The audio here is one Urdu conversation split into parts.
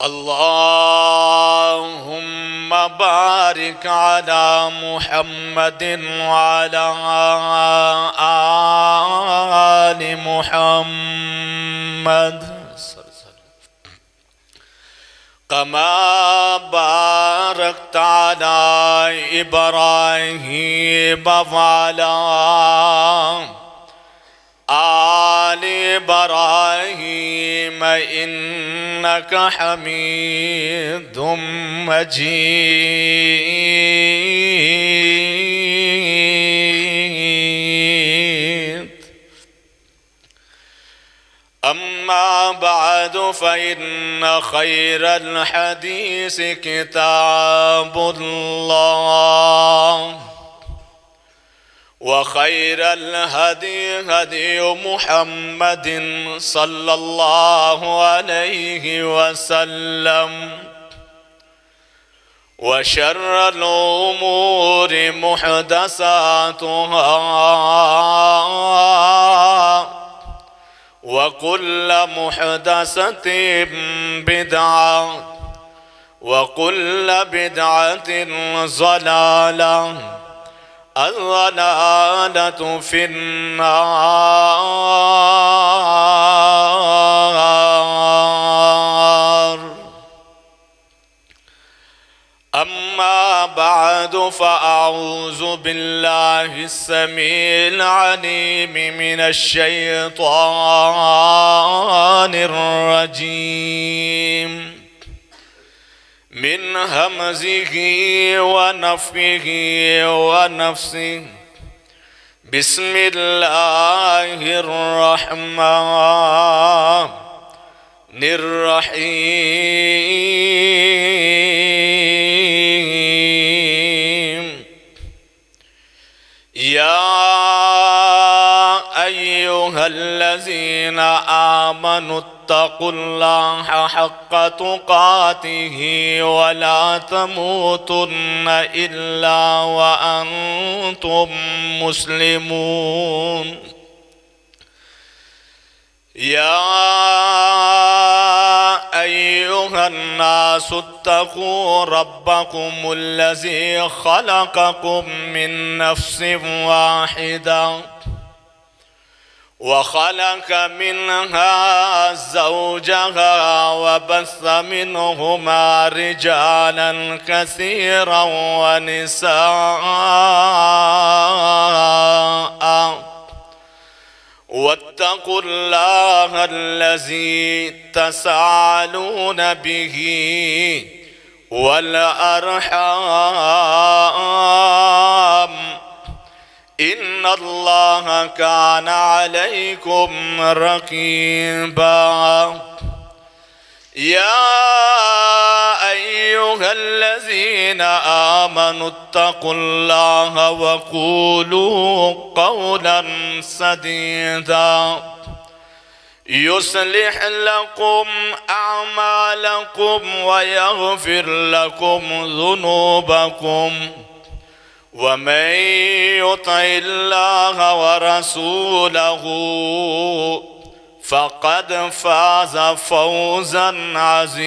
اللهم بارك على محمد وعلى آل محمد كما باركت على إبراهيم وعلى آل إبراهيم إنك حميد مجيد. أما بعد فإن خير الحديث كتاب الله وخير الهدي هدي محمد صلى الله عليه وسلم وشر الأمور محدثاتها وكل محدثة بدعة وكل بدعة ضلالة الضلالة في النار. أما بعد فأعوذ بالله السميع العليم من الشيطان الرجيم من همزه ونفخه ونفسه. بسم الله الرحمن الرحيم. يا أيها الذين آمنوا اتقوا الله حق تقاته ولا تموتن إلا وأنتم مسلمون. يا أيها الناس اتقوا ربكم الذي خلقكم من نفس واحدة وخلق منها زوجها وبث منهما رجالا كثيرا ونساء واتقوا الله الذي تساءلون به والأرحام إن الله كان عليكم رقيبا. يا أيها الذين آمنوا اتقوا الله وقولوا قولا سديدا يصلح لكم أعمالكم ويغفر لكم ذنوبكم ومن يطع الله ورسوله فقد فاز فوزا عظيما.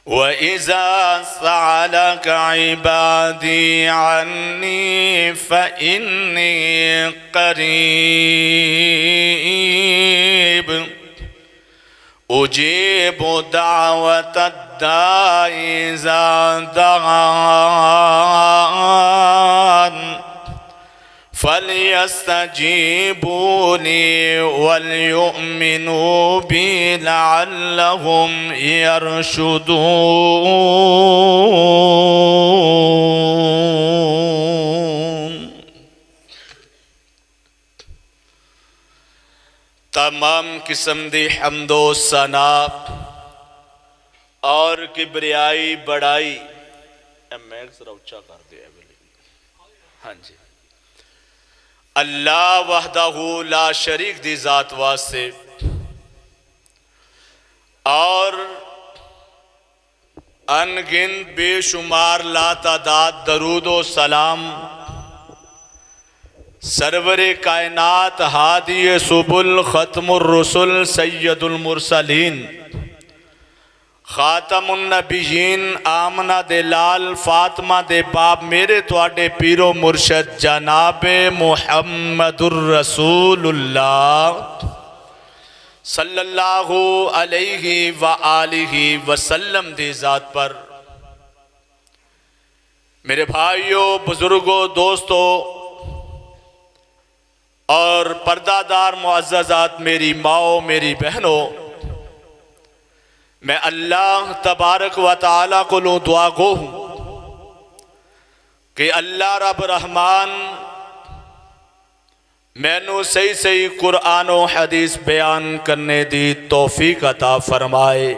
وإذا سألك عبادي عني فإني قريب أجيب دعوة الداعي إذا دعان فليستجيبوا لي وليؤمنوا بي لعلهم يرشدون. تمام قسم دی حمد و ثنا اور کبریائی بڑائی میں ذرا اونچا کر دیا ہاں جی اللہ وحدہ لا شریک دی ذات واسطے اور ان گنت بے شمار لا تعداد درود و سلام سرور کائنات ہادی سبل ختم الرسل سید المرسلین خاتم النبیین آمنہ دے لال فاطمہ دے باب میرے تواڈے پیرو مرشد جناب محمد الرسول اللہ صلی اللہ علیہ وآلہ وسلم دی ذات پر میرے بھائیوں، بزرگوں، دوستوں اور پردہ دار معززات، میری ماؤں، میری بہنوں، میں اللہ تبارک و تعالیٰ کو دعا گو ہوں کہ اللہ رب رحمان میں نو صحیح صحیح قرآن و حدیث بیان کرنے دی توفیق عطا فرمائے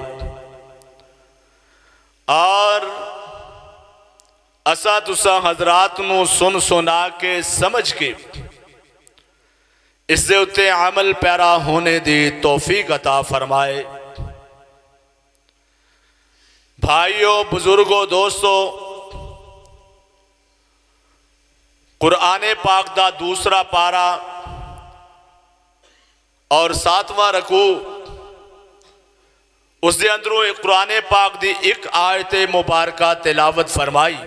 اور اسا تسا حضرات نو سن سنا کے سمجھ کے اس دے اتے عمل پیرا ہونے دی توفیق عطا فرمائے۔ بھائیوں، بزرگوں، دوستوں، قرآن پاک دا دوسرا پارا اور 7واں رکوع، اس دے اندروں قرآن پاک دی ایک آیت مبارکہ تلاوت فرمائی۔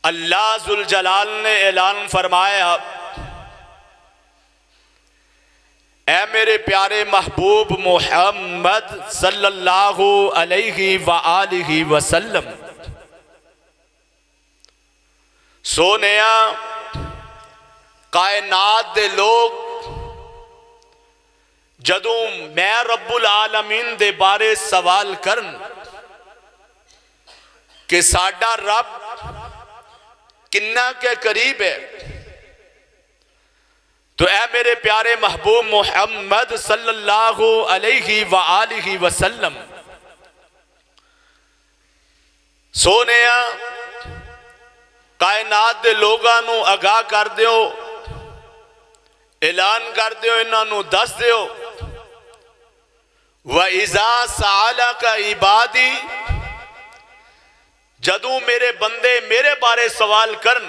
اللہ ذوالجلال نے اعلان فرمایا، اے میرے پیارے محبوب محمد صلی اللہ علیہ وآلہ وسلم، سونیا کائنات دے لوگ جدوں میں رب العالمین دے بارے سوال کرن کہ ساڈا رب کنہ کے قریب ہے، تو اے میرے پیارے محبوب محمد صلی اللہ علیہ وآلہ وسلم سونیا کائنات دے لوگاں نو آگاہ کر دیو، اعلان کر دیو، انہاں نو دس دیو، وَإِذَا سَأَلَكَ عِبَادِي، جدوں میرے بندے میرے بارے سوال کرن،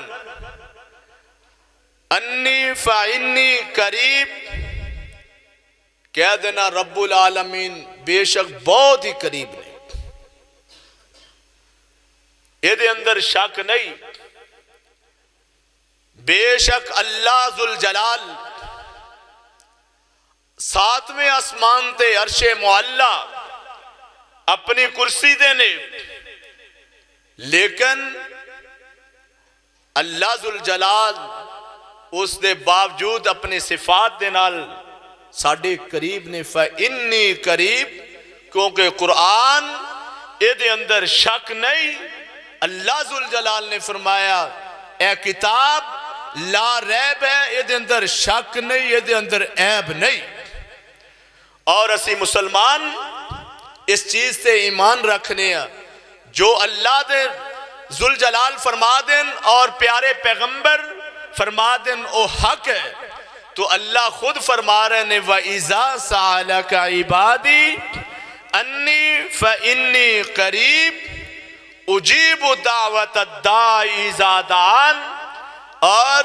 انی فإنی قریب، کہہ دینا رب العالمین بے شک بہت ہی قریب نے، یہ دے اندر شک نہیں۔ بے شک اللہ ذوالجلال 7ویں آسمان تے عرش معلا اپنی کرسی دے نے، لیکن اللہ ذوالجلال اس دے باوجود اپنی صفات دے نال ساڑھے قریب نے، فإنی قریب، کیونکہ قرآن اے دے اندر شک نہیں۔ اللہ ذوالجلال نے فرمایا اے کتاب لا ریب ہے، اے دے اندر شک نہیں، اے دے اندر عیب نہیں۔ اور اسی مسلمان اس چیز سے ایمان رکھنے ہیں، جو اللہ دے ذوالجلال فرما دین اور پیارے پیغمبر فرما دین او حق ہے، تو اللہ خود فرما رہے ہیں وَإِذَا سَأَلَكَ عِبَادِي أَنِّي فَإِنِّي قَرِيب اُجِيبُ دَعْوَةَ الدَّاعِ إِذَا دَعَانِ، اور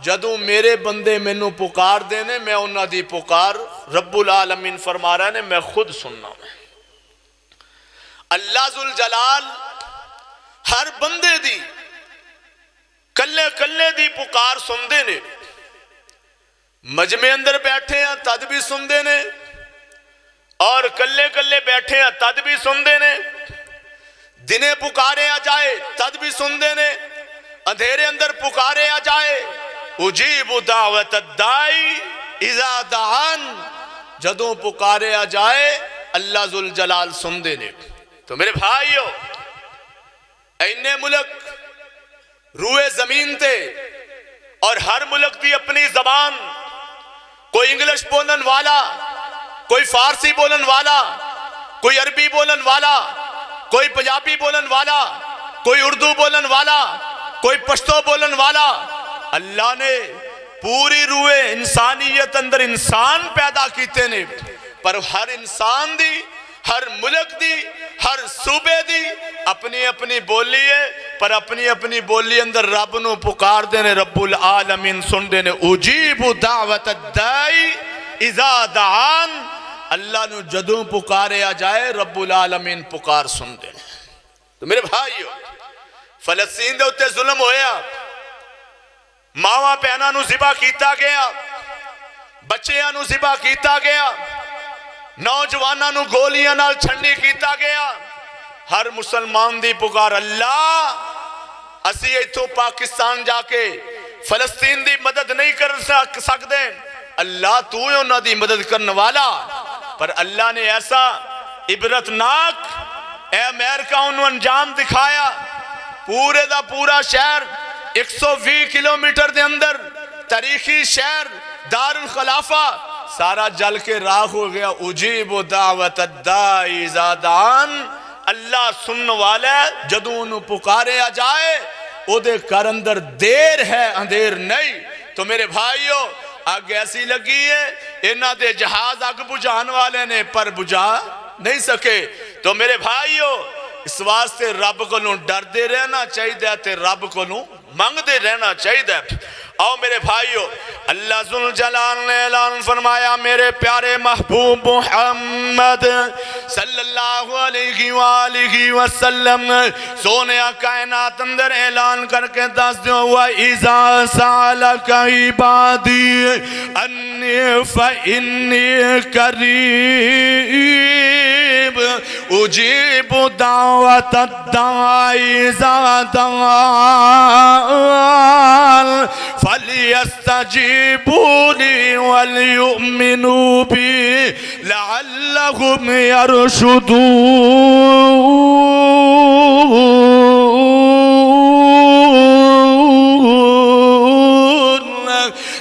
جدوں میرے بندے مینوں پکار دینے میں انہاں دی پکار رب العالمین فرما رہے ہیں میں خود سننا ہوں۔ اللہ ذوالجلال ہر بندے دی کلے کلے دی پکار سن دے نے، مجمع اندر بیٹھے ہیں تد بھی سن دے نے، اور کلے کلے بیٹھے ہیں تد بھی سن دے نے، دنے پکارے آ جائے تد بھی سن دے نے، اندھیرے اندر پکارے آ جائے اجیب دعوت الدائی اذا دعان، جدوں پکارے آ جائے اللہ ذوالجلال سن دے نے۔ تو میرے بھائیو، اینے ملک روئے زمین تے، اور ہر ملک دی اپنی زبان، کوئی انگلش بولن والا، کوئی فارسی بولن والا، کوئی عربی بولن والا، کوئی پنجابی بولن والا، کوئی اردو بولن والا، کوئی پشتو بولن والا۔ اللہ نے پوری روئے انسانیت اندر انسان پیدا کیتے نے، پر ہر انسان دی، ہر ملک دی، ہر صوبے دی اپنی اپنی بولی ہے، پر اپنی اپنی بولی اندر رب نو پکار دینے، رب العالمین سن دینے، اجیب دعوت الدائی اذا دعان، اللہ نو جدوں پکارے آ جائے رب العالمین پکار سن دینے۔ تو میرے بھائیو، فلسطین دے اتے ظلم ہویا، ماواں پہنا نو ذبح کیتا گیا، بچیاں نو ذبح کیتا گیا، نوجواناں نو گولیاں نال چھنی کیتا گیا۔ ہر مسلمان دی پکار اللہ، اسی ایتھوں پاکستان جا کے فلسطین دی مدد نہیں کر سکتے، اللہ تو ہی انہاں دی مدد کرنے والا۔ پر اللہ نے ایسا عبرتناک اے امریکہ انہوں انجام دکھایا، پورے دا پورا شہر 120 کلومیٹر دے اندر تاریخی شہر دار الخلافہ سارا جل کے راکھ ہو گیا۔ اجیب دعوت الدائی اذا دعان، اللہ سننے والا جدوں انہوں پکارے آ جائے، او دے کر اندر دیر ہے اندھیر نہیں۔ تو میرے بھائیو، آگ ایسی لگی ہے، انہاں دے جہاز آگ بجھان والے نے پر بجھا نہیں سکے۔ تو میرے بھائیو، اس واسطے رب کو ڈر دے رہنا چاہیے تے رب کو مانگ دے رہنا چاہیے۔ آؤ میرے بھائیو، اللہ ذوالجلال نے اعلان فرمایا، میرے پیارے محبوب محمد صلی اللہ علیہ وآلہ وسلم سونے کائنات اندر اعلان کر کے دس دیو، وَإِذَا سَأَلَكَ عِبَادِي أَنِّي فَإِنِّي قَرِيبٌ أُجِيبُ دَعْوَةَ الدَّاعِ إِذَا دَعَانِ فَلْيَسْتَجِيبُوا لِي وَلْيُؤْمِنُوا بِي لَعَلَّهُمْ يَرْشُدُونَ۔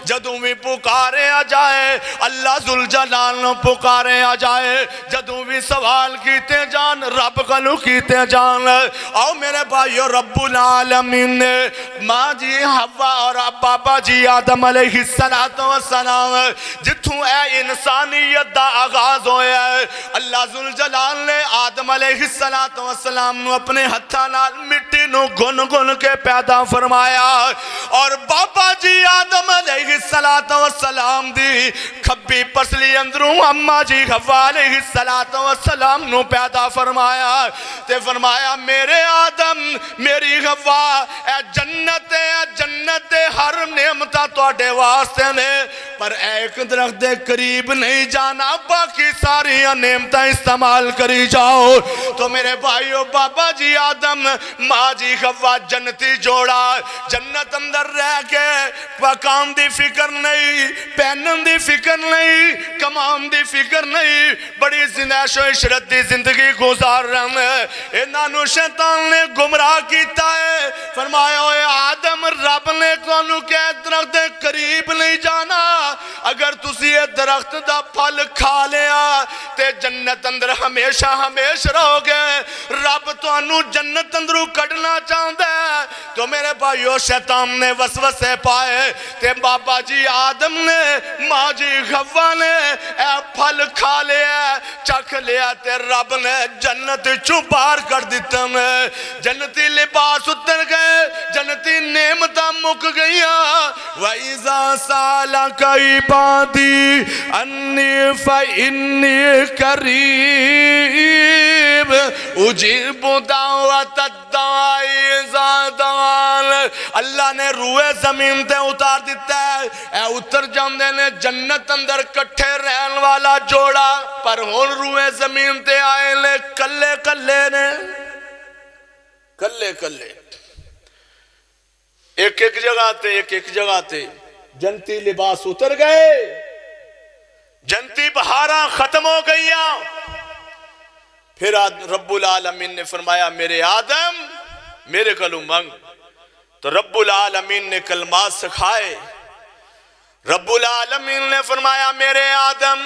جدوں بھی پکارے آ جائے اللہ ذوالجلال نو پکارے آ جائے، جدوں بھی سوال کیتے جان رب کلو کیتے جان۔ آؤ میرے بھائیو، رب العالمین نے ماں جی حوا اور بابا جی آدم علیہ السلام جتھوں اے انسانیت دا آغاز ہویا ہے، اللہ ذوالجلال نے آدم علیہ السلام نو اپنے ہتھاں نال مٹی نو گن گن کے پیدا فرمایا، اور بابا جی آدم علیہ السلام دی کھبی پسلی اندروں اماں جی حوا علیہ السلام نو پیدا فرمایا، تے فرمایا میرے آدم میری حوا اے جنت ہر نعمتہ توڑے واسطے نے، پر ایک درخت دے قریب نہیں جانا، باقی ساری نعمتہ استعمال کری جاؤ۔ تو میرے بھائیو، بابا جی آدم ماں جی حوا جنتی جوڑا، جنت اندر رہ کے مقام دی فکر نہیں، پہنن دی فکر نہیں، کمان دی فکر نہیں، بڑی عیش و عشرت دی زندگی گزار رہے ہیں۔ انہوں شیطان نے گمراہ کیتا ہے، فرمایا اے آدم رب نے تانوں کہ درخت دے قریب نہیں جانا، اگر تسی یہ درخت دا پھل کھا لیا تے جنت اندر ہمیشہ رہو گے، رب تانوں جنت اندروں کڈنا چاہتا ہے۔ تو میرے بھائیو، شیطان نے وسوسے پائے تے بابا جی آدم نے ماں جی حوا نے اے پھل کھا لیا، چکھ لیا، تے رب نے جنت چوں باہر کر دیتا میں، جنتی لباس اتر گئے، جنتی نعمتاں مک گئیاں۔ وَإِذَا سَأَلَكَ عِبَادِي أَنِّي فَإِنِّي قَرِيبٌ أُجِيبُ دَعْوَةَ الدَّاعِ إِذَا دَعَانِ۔ اللہ نے روئے زمین تے اتار دیتا ہے، اے اتر جاندے نے جنت اندر کٹھے رہن والا جوڑا، پر ہون روئے زمین تے آئے لے کلے کلے نے، کلے کلے، ایک جگہ تے جنتی لباس اتر گئے، جنتی بہاراں ختم ہو گئیاں۔ پھر رب العالمین نے فرمایا میرے آدم میرے کلو مانگ، تو رب العالمین نے کلمات سکھائے۔ رب العالمین نے فرمایا میرے آدم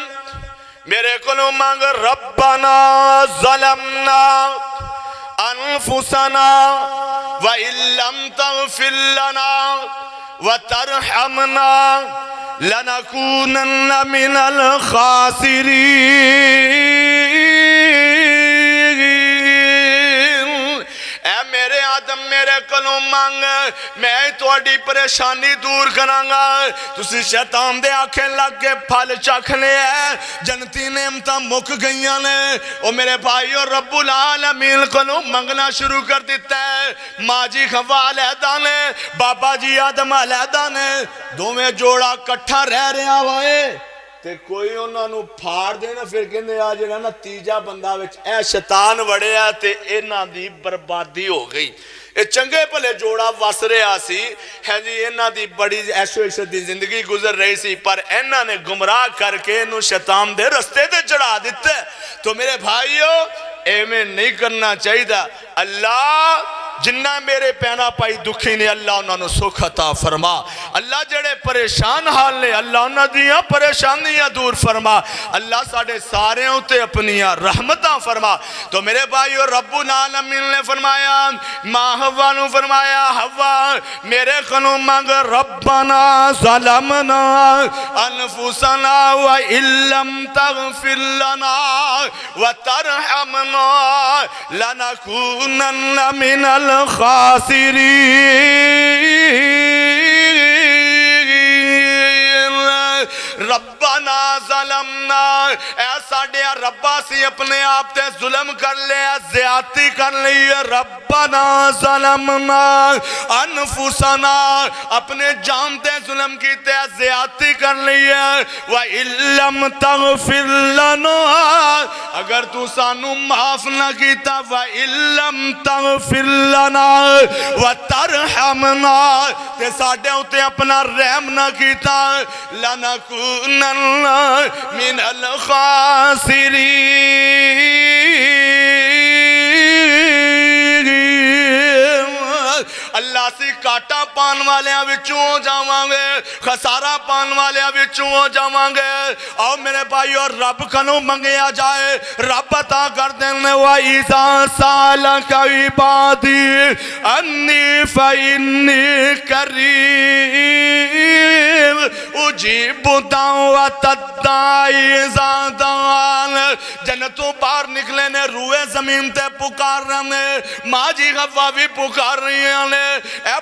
میرے کلو مانگ، ربنا ظلمنا انفسنا وَإِن لَّمْ تَغْفِرْ لَنَا وَتَرْحَمْنَا لَنَكُونَنَّ مِنَ الْخَاسِرِينَ۔ اے میرے آدم میرے مانگ میں تواڈی پریشانی دور کرانگا تسی شیطان دے آنکھیں لگ کے پھل چکھنے ہیں جنتی نعمتاں مک گئیاں نے او میرے بھائیو رب العالمین کو منگنا شروع کر دیتا ہے ماں جی حوا علیحدہ نے بابا جی آدم علیحدہ نے دو میں جوڑا کٹھا رہ رہا ہوئے تے کوئی انہاں نو پھاڑ دینا پھر کہنے آ جڑا نا تیجا بندہ وچ اے شیطان وڑیا تے انہاں دی بربادی ہو گئی اے چنگے پلے جوڑا وس رہا سی ہے جی انہاں دی بڑی ایشو عشرت دی زندگی گزر رہی سی پر انہاں نے گمراہ کر کے انہوں شیطان دے رستے تے چڑھا دیتے تو میرے بھائیو اے میں نہیں کرنا چاہیے دا اللہ جنہ میرے پینا پائی دکھی نے اللہ انہوں نے سکھ عطا فرما اللہ جڑے پریشان حال نے اللہ انہوں دیاں پریشانیاں دور فرما اللہ ساڑھے سارے ہوتے اپنیاں رحمتاں فرما تو میرے بھائیو رب العالمین نے فرمایا ماں حوا نے فرمایا حوا میرے خنو مانگ ربنا ظلمنا انفسنا وَإِلَّمْ تَغْفِرْ لَنَا وَتَرْحَمْنَا لَنَكُونَنَّ مِنَ الخاسرین ربنا ظلمنا اے ساڑھے ربا سی اپنے آپ تے ظلم کر لے زیادتی کر لی ربنا ظلمنا انفسنا اپنے جان تے ظلم کی تے زیادتی کر لی وَإِلَّمْ تَغْفِرْ لَنَا اگر تو سانو معاف نہ کیتا وَإِلَّمْ تَغْفِرْ لَنَا وَتَرْحَمْنَا تے ساڑھے ہوتے اپنا رحم نہ کیتا لَنَكُونَنَّ من الخاسرین اللہ سی کاٹا پان والے وچوں جاواں گے خسارہ پان والے وچوں جاواں گے آؤ میرے بھائی اور رب کنو منگیا جائے رب عطا کر دینے وَإِذَا سَأَلَكَ عِبَادِي أَنِّي فَإِنِّي قَرِيبٌ اُجِيبُ دعوت الداعِ اذا دعان جنتوں باہر نکلے نے روئے زمین تے پکار رہے ماں جی حوا بھی پکار رہی ہیں اے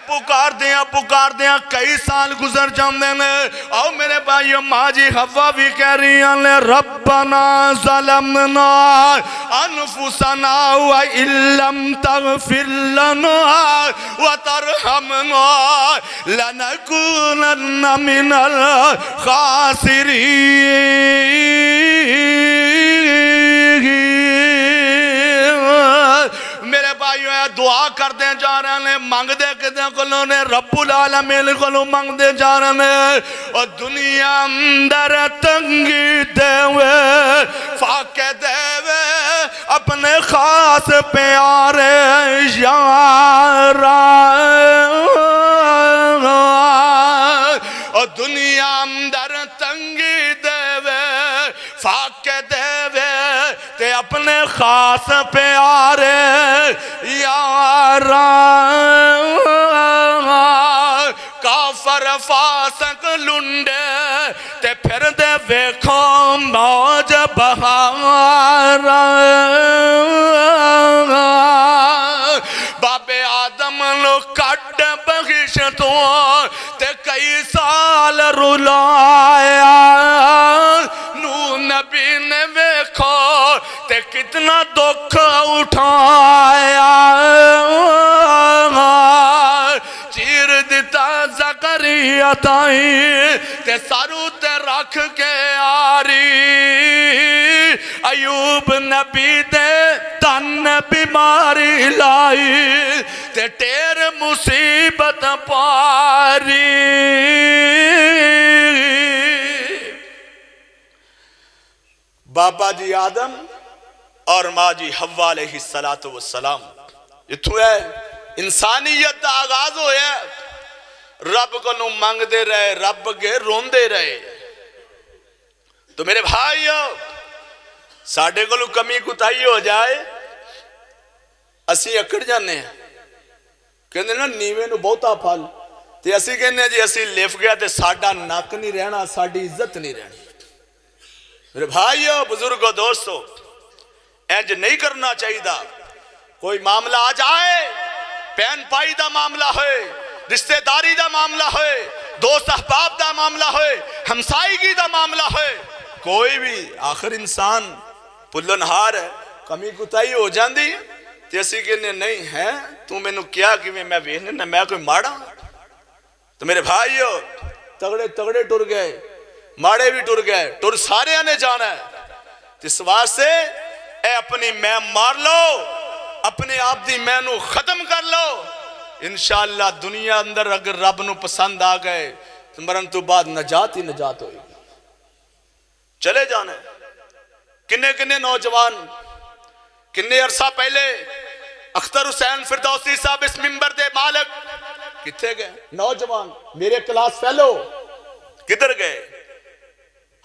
پکار دیاں کئی سال گزر جاندے نے آؤ میرے بھائیو ماں جی حوا بھی کہہ رہی ہیں ربنا ظلمنا انفسنا وَإِلَّمْ تَغْفِرْ لَنَا وَتَرْحَمْنَا لَنَكُونَنَّ مِنَ الخاسرین میرے بھائیو اے دعا کر دیں جا رہے ہیں مانگ دے کدیں کلوں نے رب العالمین کلوں مانگ دے جا رہے ہیں اور دنیا اندر تنگی دے ہوئے فاقے دے ہوئے اپنے خاص پیارے یارا اور دنیا اندر تنگی دے ہوئے فاقے دے ہوئے تے اپنے خاص پیارے یارا کافر فاسق لنڈے تے پھر دے ویکھو موج بہارا بابے آدم نو کٹ بخشتوں تے کئی سال رلایا نو نبی نے ویکھو تے کتنا دکھ اٹھایا چیر دیتا زکریا تائیں تے سارو تے رکھ کے آری ایوب نبی دے تن بیماری لائی تے تیر مصیبت پاری بابا جی آدم اور ماں جی حوا علیہ السلام اتھو ہے انسانیت دا آغاز ہویا رب کو نو مانگ دے رہے رب کے رون دے رہے تو میرے بھائیو ساڑھے کو کمی کتائی ہو جائے اسی اکڑ جانے ہیں کہنے نا نیوے نو بہتا پھل تے اسی کہنے جی اسی لیف گیا تے ساڑھا ناک نہیں رہنا ساڑھی عزت نہیں رہنی میرے بھائیو بزرگو دوستو اینج نہیں کرنا چاہیے دا کوئی معاملہ آ جائے بہن بھائی دا معاملہ ہوئے، رشتہ داری دا معاملہ ہوئے، دوست احباب دا معاملہ ہوئے، ہمسائیگی دا معاملہ ہوئے، کوئی بھی آخر انسان پلنہار ہے، کمی کتائی ہو جاندی تے اسی کہنے نہیں ہے تو میں نو کیا کہ میں ویکھنے نہ میں کوئی ماڑا تو میرے بھائیو تگڑے تگڑے ٹر گئے، ماڑے بھی ٹر گئے، ٹر سارے آنے جانا ہے۔ اس واسطے اے اپنی میں مار لو، اپنے آپ دی میں نو ختم کر لو، انشاءاللہ دنیا اندر اگر رب نو پسند آ گئے تو مرن تو بعد نجات ہی نجات ہوئی۔ چلے جانا ہے۔ کنے کنے نوجوان کنے عرصہ پہلے اختر حسین فردوسی صاحب اس منبر دے مالک کتھے گئے؟ نوجوان میرے کلاس فیلو کدھر گئے؟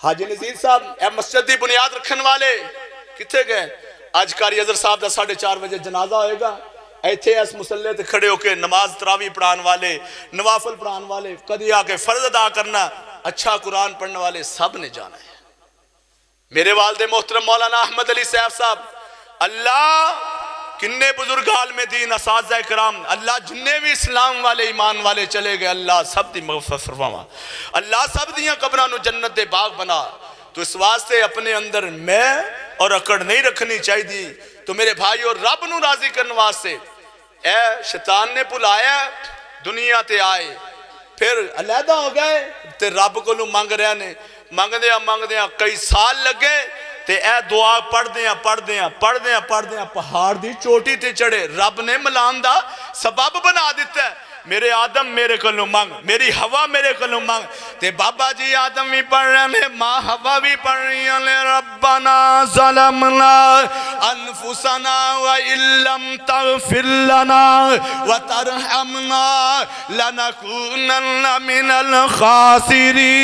حاجی نذیر صاحب اے مسجد دی بنیاد رکھن والے کتھے گئے؟ آج قاری اظہر صاحب دا 4:30 بجے جنازہ ہوئے گا، ایتھے اس مسلح تے کھڑے ہو کے نماز تراویح پڑھان والے، نوافل پڑھان والے، کدی آ کے فرض ادا کرنا، اچھا قرآن پڑھنے والے سب نے جانا ہے۔ میرے والد محترم مولانا احمد علی صاحب صاحب، اللہ کنے بزرگ عالم دین اساتذہ کرام، اللہ جننے بھی اسلام والے ایمان والے چلے گئے، اللہ سب دی مغفرت فرما، اللہ سب دیاں قبراں نو جنت دے باغ بنا۔ تو اس واسطے اپنے اندر میں اور اکڑ نہیں رکھنی چاہیے۔ تو میرے بھائیو رب نو راضی کرنے واسطے اے شیطان نے بلایا دنیا تے آئے، پھر علیحدہ ہو گئے تے رب کو لو مانگ رہے نے، مانگ دیاں کئی سال لگے تے اے دعا پڑھ دیاں پہاڑ دی چوٹی تے چڑھے، رب نے ملان دا سبب بنا دیتا ہے، میرے آدم میرے کلو مانگ، میری ہوا میرے کلو مانگ، تے بابا جی آدم بھی پڑھ رہے ہیں، ماں ہوا بھی پڑھ رہی ہیں، ربنا ظلمنا انفسنا وَإِن لَّمْ تَغْفِرْ لَنَا وَتَرْحَمْنَا لَنَكُونَنَّ مِنَ الْخَاسِرِينَ۔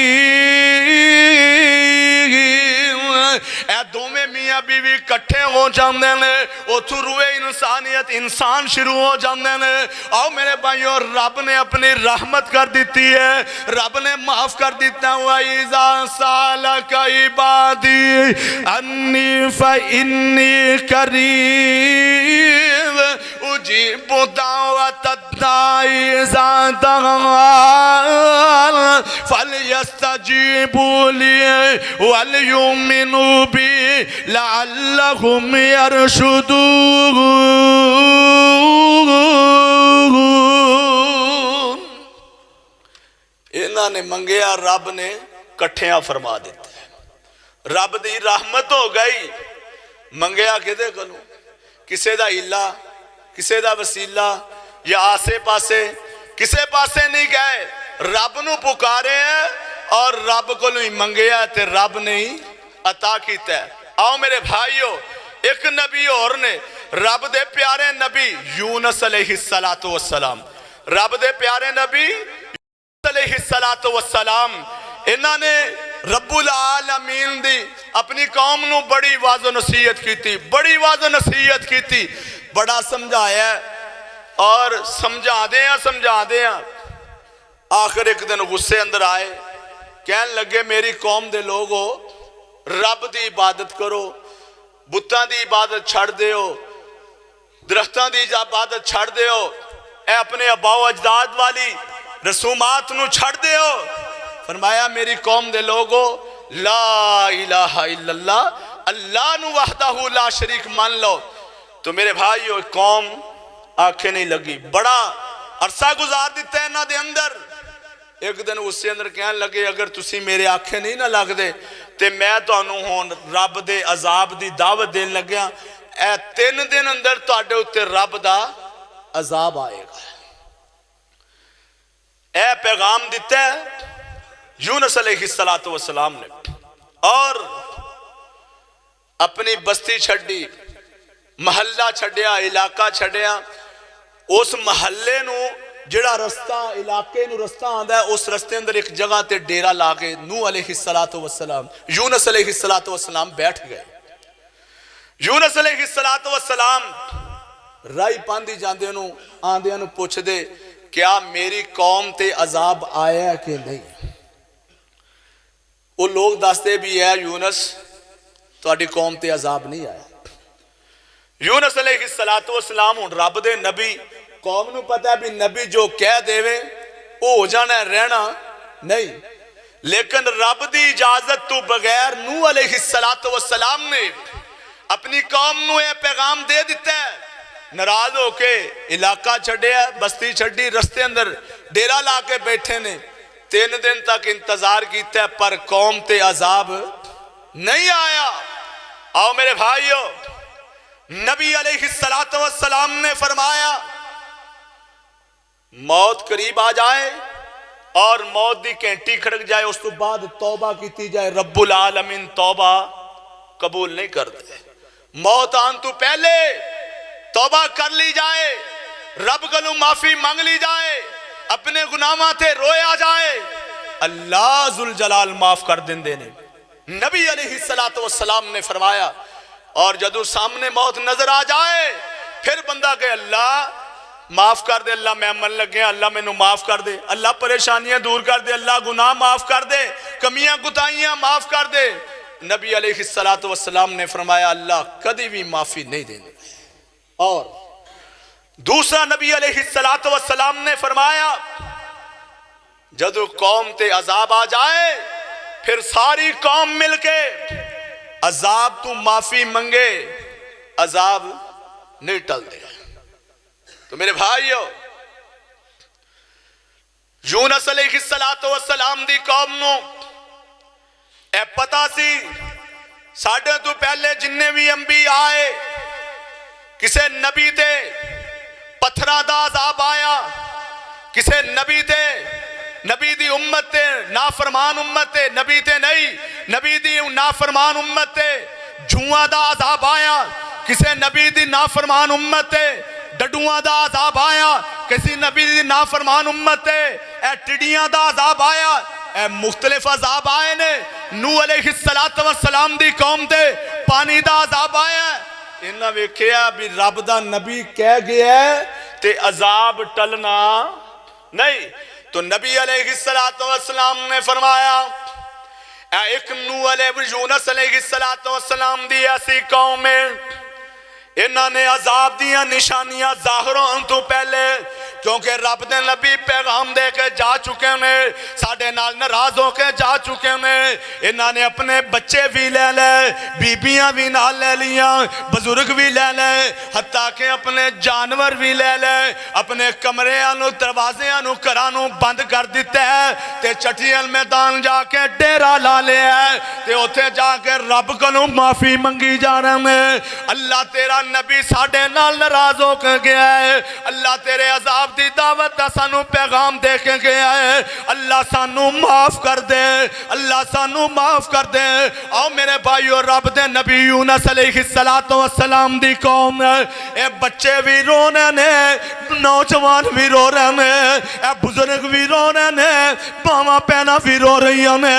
اے دوویں میاں بیوی کٹھے ہو جاندے نے، اتھوں روئے انسانیت انسان شروع ہو جاندے نے۔ آؤ میرے بھائیو رب نے اپنی رحمت کر دیتی ہے، رب نے معاف کر دیتا ہے۔ وَإِذَا سَأَلَكَ عِبَادِي أَنِّي فَإِنِّي قَرِيبٌ أُجِيبُ دَعْوَةَ الدَّاعِ إِذَا دَعَانِ فَلْيَسْتَجِيبُوا لِي وَلْيُؤْمِنُوا بِي لَعَلَّهُمْ يَرْشُدُونَ۔ انہاں نے منگیا، رب نے کٹھیاں فرما دیتے ہیں، رب دی رحمت ہو گئی۔ منگیا کدے کلوں؟ کسے دا ہیلا، کسے دا وسیلہ یا آسے پاسے کسے پاسے نہیں گئے، رب نو پکارے ہیں اور رب کو نہیں منگیا تے رب نے ہی عطا کیتا ہے۔ آؤ میرے بھائیو ایک نبی اور نے، رب دے پیارے نبی یونس علیہ السلام، رب دے پیارے نبی یونس علیہ السلام، انہاں نے رب العالمین دی اپنی قوم نو بڑی واضح نصیحت کی تھی، بڑی واضح نصیحت کی تھی، بڑا سمجھایا اور سمجھا دیاں آخر ایک دن غصے اندر آئے، کہنے لگے میری قوم دے لوگو رب دی عبادت کرو، بتاں دی عبادت چھڑ دیو، درختاں دی عبادت چھڑ دیو، اے اپنے آباء و اجداد والی رسومات نو چھڑ دیو۔ فرمایا میری قوم دے لوگو لا الہ الا اللہ، اللہ نو وحدہ لا شریک مان لو۔ تو میرے بھائیو قوم آنکھیں نہیں لگی، بڑا عرصہ گزار دیتا ہے انہاں دے اندر۔ ایک دن اس سے اندر کہنے لگے اگر تسی میرے آنکھیں نہیں نہ لگ دے تے میں تو انہوں ہون رب دے عذاب دی دعوت دین لگیا، اے 3 دن اندر تو آڈے ہوتے رب دا عذاب آئے گا۔ اے پیغام دیتا ہے یونس علیہ السلام نے، اور اپنی بستی چھڑی، محلہ چھڑیا، علاقہ چھڑیا، اس محلے نو جڑا رستہ علاقے نو رستہ آندہ ہے، اس رستے اندر ایک جگہ تے ڈیرہ لاغے نوح علیہ السلام، یونس علیہ السلام بیٹھ گئے۔ یونس علیہ السلام رائی پاندی جاندے نو آندے نو پوچھ دے کیا میری قوم تے عذاب آیا کہ نہیں؟ وہ لوگ دستے بھی ہے یونس تہاڈی قوم تے عذاب نہیں آیا۔ یونس علیہ السلام ہن رب دے نبی قوم نو پتہ ہے بھی نبی جو کہہ دے وہ ہو جانا ہے رہنا نہیں، لیکن رب دی اجازت تو بغیر نوح علیہ السلام نے اپنی قوم نو یہ پیغام دے دیتا ہے، ناراض ہو کے علاقہ چھڑیا، بستی چھڑی، رستے اندر ڈیرا لا کے بیٹھے نے، 3 دن تک انتظار کیتا ہے پر قوم تے عذاب نہیں آیا۔ آؤ میرے بھائیو، نبی علیہ السلام نے فرمایا موت قریب آ جائے اور موت دی کینٹی کھڑک جائے، اس تو بعد توبہ کیتی جائے، رب العالمین توبہ قبول نہیں کرتے۔ موت آن تو پہلے توبہ کر لی جائے، رب کو معافی مانگ لی جائے، اپنے گناہاں تے رویا جائے، اللہ ذوالجلال معاف کر دیں دینے۔ نبی علیہ السلام نے فرمایا اور جدو سامنے موت نظر آ جائے پھر بندہ کہ اللہ معاف کر دے، اللہ میں عمل لگے، اللہ میں نو معاف کر دے، اللہ پریشانیاں دور کر دے، اللہ گناہ معاف کر دے، کمیاں گتائیاں معاف کر دے۔ نبی علیہ السلام نے فرمایا اللہ کدی بھی معافی نہیں دیں گے۔ اور دوسرا نبی علیہ السلام نے فرمایا جدو قوم تے عذاب آ جائے پھر ساری قوم مل کے عذاب تو معافی منگے، عذاب نہیں ٹل دے۔ تو میرے بھائیو، یونس علیہ السلام دی قوم نو اے پتا سی ساڑھے تو پہلے جننے بھی انبیاء آئے کسے نبی تے پتھرہ دا عذاب آیا، کسے نبی تے نبی دی امت تے نافرمان امت تے نبی تے نہیں، نبی دی نافرمان امت تے جھواں دا عذاب آیا، کسے نبی دی نافرمان امت تے ڈڈوਆਂ دا عذاب آیا، کسی نبی دی نافرمان امت تے اے ٹڈیاں دا عذاب آیا، اے مختلف عذاب آئے نے۔ نوح علیہ السلام دی قوم تے پانی دا عذاب آیا، انہاں ویکھیا بھی رب دا نبی کہہ گیا ہے تے عذاب ٹلنا نہیں، تو نبی علیہ السلام نے فرمایا اے ایک نوح علیہ یونس علیہ السلام دی ایسی قوم ہے انہاں نے عذاب دیاں نشانیاں ظاہر ہون تو پہلے، کیونکہ رب دے نبی پیغام دے کے جا چکے ہیں، ساڑھے نال ناراض ہو کے جا چکے ہیں، انہاں نے اپنے بچے بھی لے لے، بیبیاں بھی نال لے لیاں، بزرگ بھی لے لے، حتیٰ کہ اپنے جانور بھی لے لے، اپنے کمریاں دروازیاں گھراں بند کر دیتے ہیں تے چٹیل میدان جا کے ڈیرا لا لے ہے تے اوتھے جا کے رب کو معافی منگی جا رہے ہیں۔ اللہ تیرا نبی ساڑھے نال ناراض ہو کے گیا ہے، اللہ تیرے عذاب دی دعوت دا سانو پیغام دے کے گیا ہے، اللہ سانو معاف کر دے، اللہ سانو معاف کر دے۔ آؤ میرے بھائیو، رب دے نبی یونس علیہ السلام دی قوم اے بچے بھی رونے نے، نوجوان بھی رو رہے نے، اے بزرگ بھی رو رہے نے، باواں پینا بھی رو رہی نے،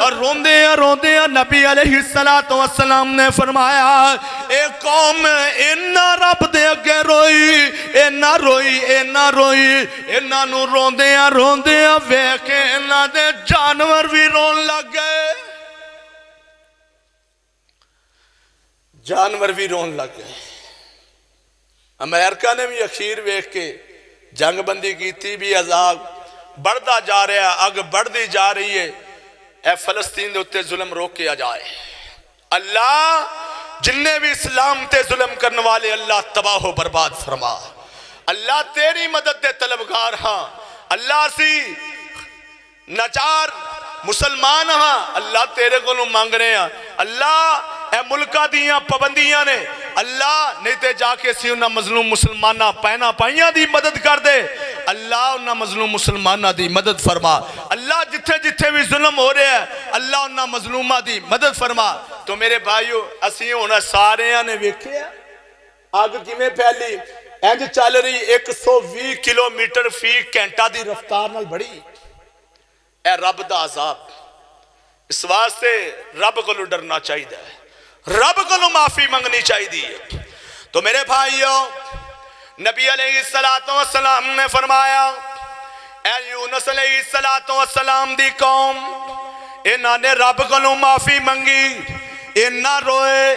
اور روندے ہیں نبی علیہ السلام نے فرمایا اے قوم اینا رب دے اگے روئی، اینا روئی، اینا روئی، اینا نو روندیاں ویکھے اینا دے جانور بھی رون لگ گئے، جانور بھی رون لگ گئے۔ امریکہ نے بھی اخیر ویکھ کے جنگ بندی کی تھی بھی عذاب بڑھتا جا رہا ہے، اگ بڑھتی جا رہی ہے، اے فلسطین دے اتے ظلم روک کے آ جائے۔ اللہ جننے بھی اسلام تے ظلم کرنے والے اللہ تباہ و برباد فرما، اللہ تیری مدد دے طلبگار ہاں، اللہ سی نچار مسلمان ہاں، اللہ تیرے کو مانگ رہے ہیں، اللہ اے ملکہ دیاں پابندیاں نے، اللہ نہیں تے جا کے سی انہاں مظلوم مسلمانہ پہنا پائیاں دی مدد کر دے، اللہ انہاں مظلوم مسلمانہ دی مدد فرما، اللہ جتھے جتھے بھی ظلم ہو رہے ہیں اللہ انہاں مظلومہ دی مدد فرما۔ تو میرے بھائیو اسی ہونا سارے نے ویکھے آگ کیویں پھیلی، انج چل رہی 120 کلومیٹر فی گھنٹہ دی رفتار نال بڑی، اے رب دا عذاب، اس واسطے رب کو ڈرنا چاہیے، رب کو معافی منگنی چاہیے۔ تو میرے بھائیو نبی علیہ السلام نے فرمایا اے یونس علیہ السلام دی قوم انہاں نے رب کو معافی منگی، اینا روئے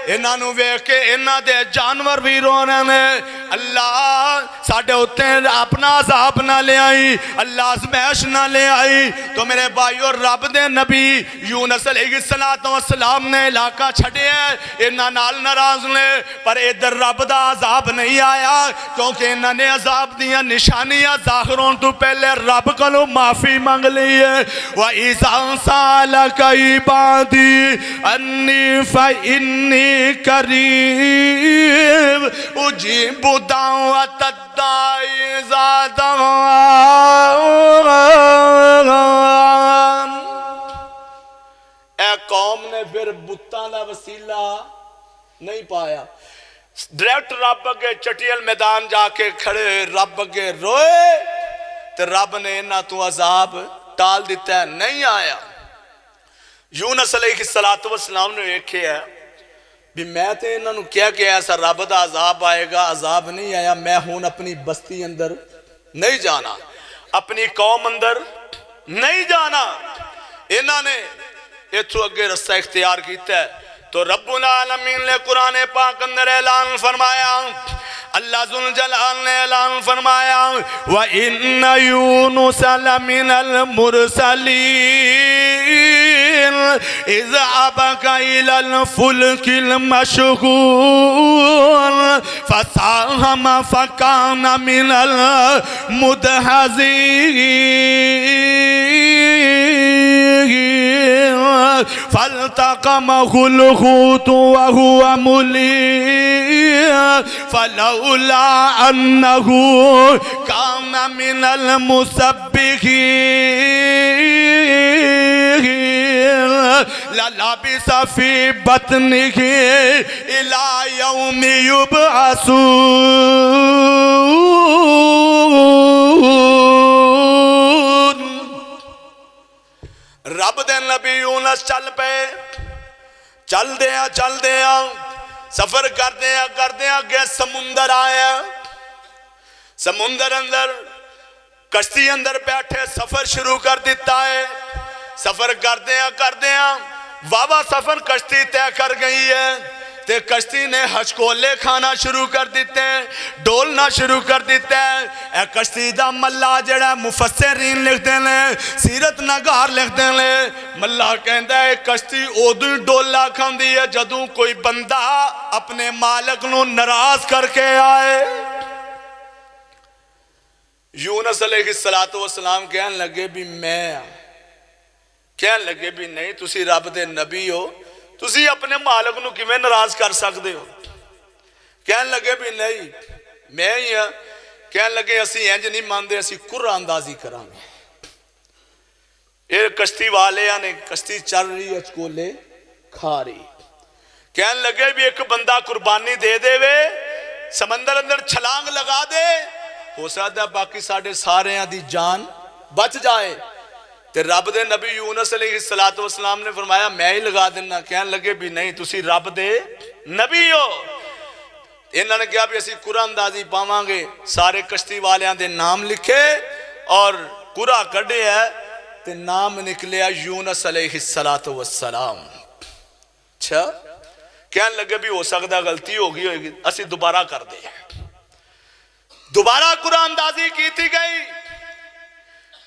انہاں نو ویکھ کے انہاں دے جانور بھی رو رہے ہیں اللہ ساڈے اوتے اپنا عذاب نہ لے آئی اللہ آزمائش نہ لے آئی تو میرے بھائیو رب دے نبی یونس علیہ السلام نے علاقہ چھڑے ہیں انہاں نال ناراض نے پر ادھر رب دا عذاب نہیں آیا کیونکہ انہاں نے عذاب دیا نشانیاں ظاہر ہون تو پہلے رب کولوں معافی مانگ لی ہے وَإِذَا سَأَلَكَ عِبَادِي أَنِّي فَإِنِّي قَرِيبٌ أُجِيبُ دَعْوَةَ الدَّاعِ إِذَا دَعَانِ اے قوم نے پھر بتاں دا وسیلہ نہیں پایا ڈائریکٹ رب اگے چٹیل میدان جا کے کھڑے رب اگے روئے تو رب نے انہاں تو عذاب ٹال دیتا ہے نہیں آیا یونس علیہ السلام نے ایکھے ہے بھی میں تے انہاں نو کیا کہ ایسا رب دا عذاب آئے گا عذاب نہیں آیا میں ہون اپنی بستی اندر نہیں جانا اپنی قوم اندر نہیں جانا انہاں نے اتھو اگے رستہ اختیار کیتا ہے تو رب العالمین نے قرآن پاک اندر اعلان فرمایا اللہ ذوالجلال نے اعلان فرمایا وَإِنَّ يُونُسَ لَمِنَ الْمُرْسَلِينَ إِذْ أَبَقَ إِلَى الْفُلْكِ الْمَشْحُونِ فَسَاهَمَ فَكَانَ مِنَ الْمُدْحَضِينَ فَالْتَقَمَهُ الْحُوتُ وَهُوَ مُلِيمٌ فَلَوْلَا أَنَّهُ كَانَ مِنَ الْمُسَبِّحِينَ لَلَبِثَ فِي بَطْنِهِ إِلَى يَوْمِ يُبْعَثُونَ رب دے نبی یونس چل پے چل دیا سفر کر دیا گئے سمندر آیا سمندر اندر کشتی اندر بیٹھے سفر شروع کر دیتا ہے سفر کر دیا واوا سفر کشتی طے کر گئی ہے تے کشتی نے ہچکولے کھانا شروع کر دیتے ہیں ڈولنا شروع کر دیتے ہیں اے کشتی دا ملا جڑا مفسرین لکھ دینے سیرت نگار لکھ دینے ملا کہندہ ہے کشتی اودوں ڈولا کھاندی ہے جدوں کوئی بندہ اپنے مالک نو ناراض کر کے آئے یونس علیہ السلام کہنے لگے بھی میں کہنے لگے بھی نہیں تسی رب دے نبی ہو تسی اپنے مالک نو کیویں ناراض کر سکتے ہو کہنے لگے بھی نہیں میں ہی ہاں کہنے لگے اسی انج نہیں ماندے اسی قرآن اندازی کریں گے یہ کشتی والے نے کشتی چل رہی اچکولے کھا رہی کہنے لگے بھی ایک بندہ قربانی دے دے وے سمندر اندر چھلانگ لگا دے ہو سکتا ہے باقی ساڑھے سارے دی جان بچ جائے تے رب دے نبی یونس علیہ السلام نے فرمایا میں ہی لگا دینا کہنے لگے بھی نہیں تسی رب دے نبی ہو انہوں نے کہا بھی اسی قرآن اندازی پاواں گے سارے کشتی والیاں دے نام لکھے اور قرآ کڑے ہے تے نام نکلیا یونس علیہ السلام اچھا کہنے لگے بھی ہو سکتا غلطی ہوگی اسی دوبارہ کر دے دوبارہ قرآن اندازی کی تھی گئی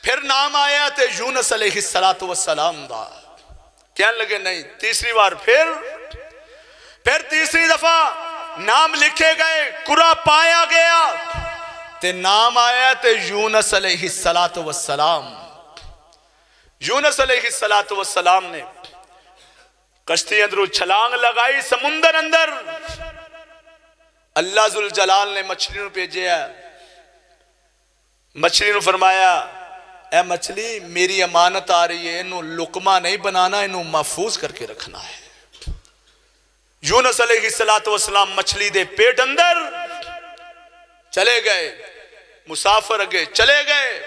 پھر نام آیا تے یونس علیہ السلام دا کہنے لگے نہیں تیسری بار پھر تیسری دفعہ نام لکھے گئے قرآن پایا گیا تے نام آیا تے یونس علیہ السلام یونس علیہ السلام نے کشتی اندرو چھلانگ لگائی سمندر اندر اللہ ذوالجلال نے مچھلی نو بھیجے ہے مچھلی نو فرمایا اے مچھلی میری امانت آ رہی ہے انہوں لقمہ نہیں بنانا انہوں محفوظ کر کے رکھنا ہے یونس علیہ السلام مچھلی دے پیٹ اندر چلے گئے مسافر اگے چلے گئے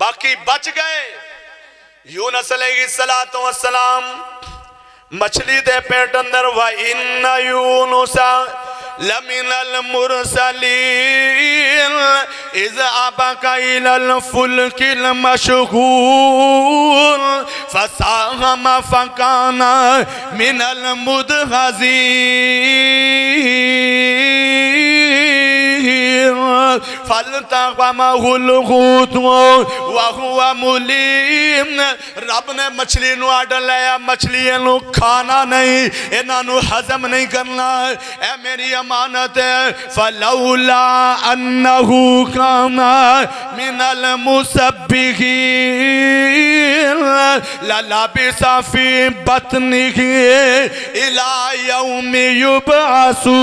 باقی بچ گئے یونس علیہ السلام مچھلی دے پیٹ اندر وَإِنَّ يُونُسَ لمن المرسلين إذ أبق إلى الفلك المشحون فساهم فكان من المدحضين فالتقمه الحوت وهو مليم. رب نے مچھلی نو آڈر لیا، مچھلی نو کھانا نہیں، انہاں نو ہضم نہیں کرنا، اے میری امانت ہے. فلولا انہ کان من المسبحین للبث فی بطنہ الی یوم یبعثون.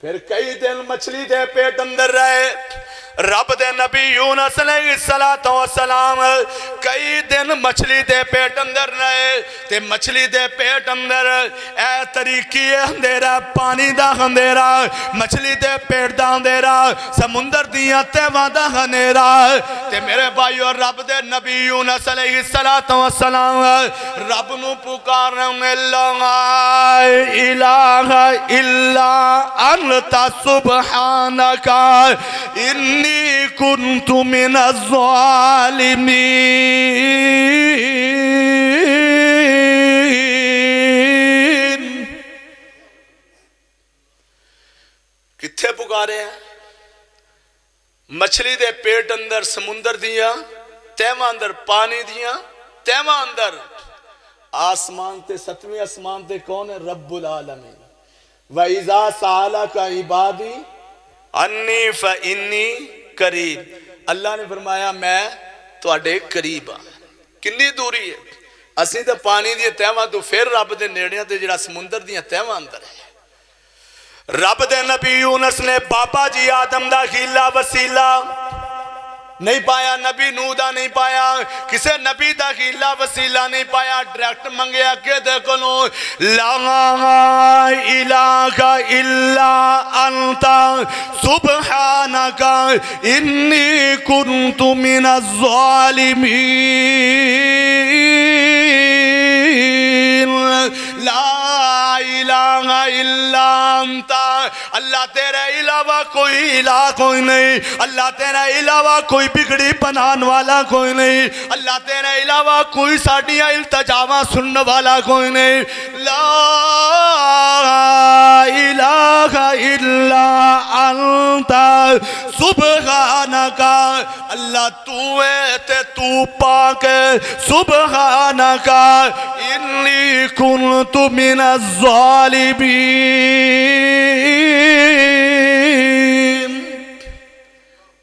پھر کئی دن مچھلی دے پیٹ اندر رہے. رب دے نبی یونس علیہ السلام کئی دن مچھلی دے پیٹ اندر رہے تے مچھلی دے پیٹ اندر اے طریقی اندھیرا، پانی دا اندھیرا، مچھلی دے پیٹ دا اندھیرا، سمندر دیاں تہواں دا اندھیرا. تے میرے بھائیو رب دے نبی یونس علیہ السلام رب نو پکارنے لا الہ الا انت سبحانک انی کنت من الظالمین. کتھے پکارے ہیں؟ مچھلی دے پیٹ اندر، سمندر دیاں تہواں اندر، پانی دیاں تہواں اندر. آسمان تے ستویں آسمان تے کون ہے؟ رب العالمین. وَإِذَا سَأَلَكَ عِبَادِي انی فإنی قریب. اللہ نے فرمایا میں تواڈے قریب ہاں. کنی دوری ہے؟ اسی تے پانی دی تہواں تو پھر رب دے نیڑیاں تے جڑا سمندر دی تہواں اندر ہے. رب دے نبی یونس نے بابا جی آدم دا ہیلا وسیلہ نہیں پایا، نبی نوح دا نہیں پایا، کسے نبی دا ہیلا وسیلہ نہیں پایا. ڈائریکٹ منگیا کہ دیکھو لا الہ الا انت سبحانک انی کنت من الظالمین. لا الہ الا انت، اللہ تیرے علاوہ کوئی الہ کوئی نہیں، اللہ تیرے علاوہ کوئی بگڑی بنان والا کوئی نہیں، اللہ تیرے علاوہ کوئی ساڑیاں التجاواں سننے والا کوئی نہیں. لا الہ الا انت سبحانک، اللہ تو ہے تے تو پاک ہے، سبحانک انی کنت من الظالمین.